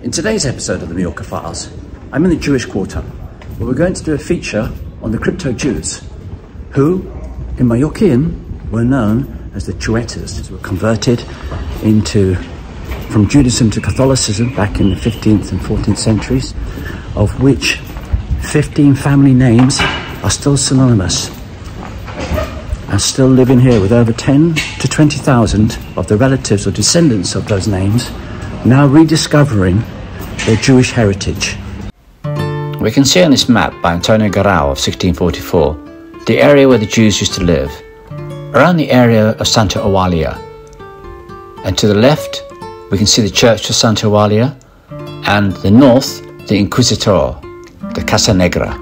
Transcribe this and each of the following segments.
In today's episode of the Mallorca Files, I'm in the Jewish Quarter, where we're going to do a feature on the crypto Jews, who, in Mallorcan, were known as the Xuetas, who were converted from Judaism to Catholicism back in the 15th and 14th centuries, of which 15 family names are still synonymous and still living here, with over 10 to 20,000 of the relatives or descendants of those names now rediscovering their Jewish heritage. We can see on this map by Antonio Garau of 1644 the area where the Jews used to live, around the area of Santa Eulalia. And to the left we can see the church of Santa Eulalia, and the north the Inquisitor, the Casa Negra.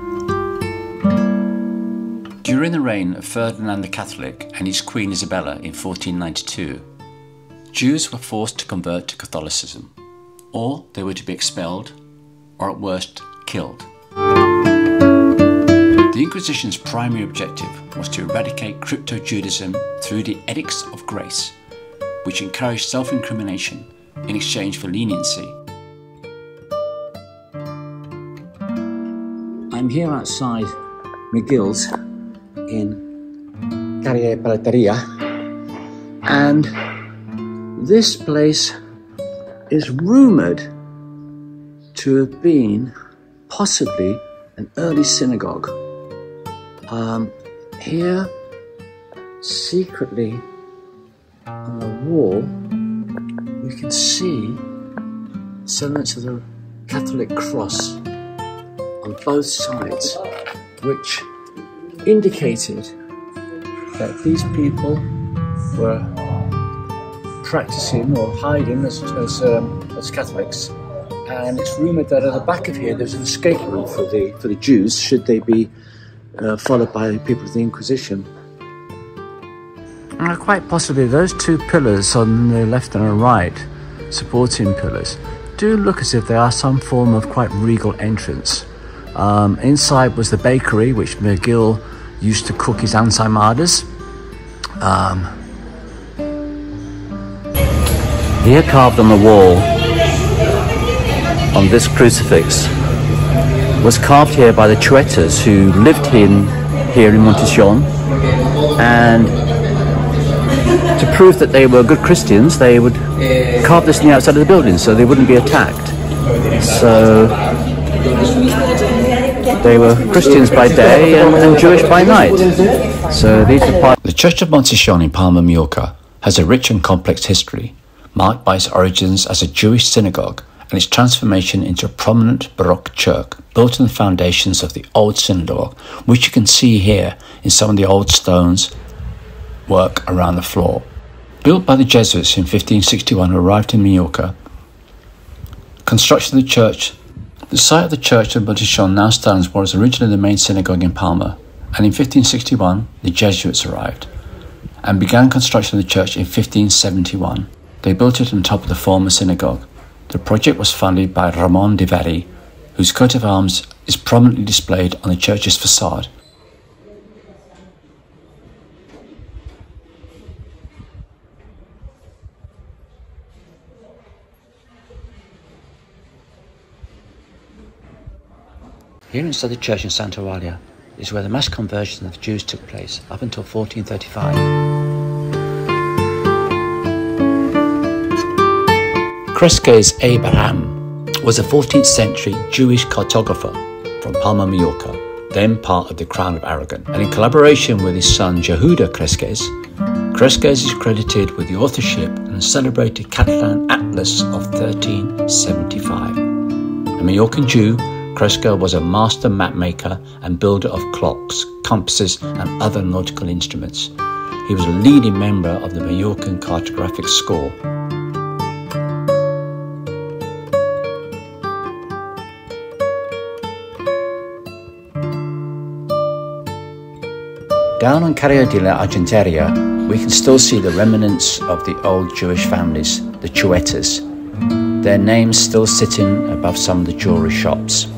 During the reign of Ferdinand the Catholic and his Queen Isabella in 1492, Jews were forced to convert to Catholicism, or they were to be expelled, or at worst, killed. The Inquisition's primary objective was to eradicate crypto-Judaism through the Edicts of Grace, which encouraged self-incrimination in exchange for leniency. I'm here outside McGill's in Calle Paleteria, and this place is rumoured to have been possibly an early synagogue. Here, secretly on the wall, we can see semblance of the Catholic cross on both sides, which indicated that these people were practicing or hiding as Catholics. And it's rumoured that at the back of here there's an escape route for the Jews should they be followed by the people of the Inquisition. Quite possibly those two pillars on the left and the right, supporting pillars, do look as if they are some form of quite regal entrance. Inside was the bakery, which McGill used to cook his ensaimadas. Here carved on the wall, on this crucifix, was carved here by the Xuetas, who lived here in Montesson, and to prove that they were good Christians, they would carve this on the outside of the building so they wouldn't be attacked. So they were Christians by day and Jewish by night. So these are part. The Church of Montesson in Palma, Mallorca, has a rich and complex history, marked by its origins as a Jewish synagogue and its transformation into a prominent Baroque church built on the foundations of the old synagogue, which you can see here in some of the old stones work around the floor. Built by the Jesuits in 1561, who arrived in Mallorca, construction of the church. The site of the church of Montesson now stands what was originally the main synagogue in Palma, and in 1561 the Jesuits arrived and began construction of the church in 1571. They built it on top of the former synagogue. The project was funded by Ramon de Verri, whose coat of arms is prominently displayed on the church's facade. Here inside the church in Santa Eulalia is where the mass conversion of the Jews took place up until 1435. Cresques Abraham was a 14th century Jewish cartographer from Palma, Mallorca, then part of the Crown of Aragon, and in collaboration with his son Jehuda Cresques, Cresques is credited with the authorship and the celebrated Catalan Atlas of 1375. A Mallorcan Jew, Cresques was a master mapmaker and builder of clocks, compasses and other nautical instruments. He was a leading member of the Mallorcan Cartographic School. Down on Carrera de la Argenteria, we can still see the remnants of the old Jewish families, the Xuetas, their names still sitting above some of the jewellery shops.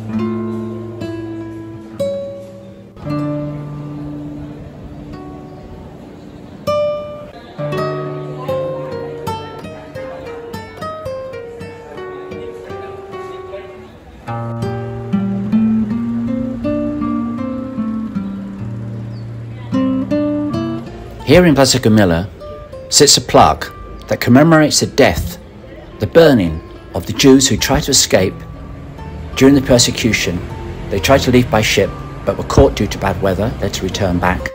Here in Plaza Gomilla sits a plaque that commemorates the death, the burning of the Jews who tried to escape during the persecution. They tried to leave by ship but were caught due to bad weather. They had to return back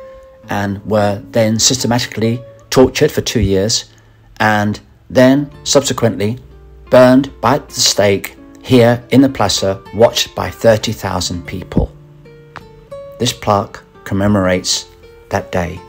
and were then systematically tortured for 2 years and then subsequently burned by the stake here in the plaza, watched by 30,000 people. This plaque commemorates that day.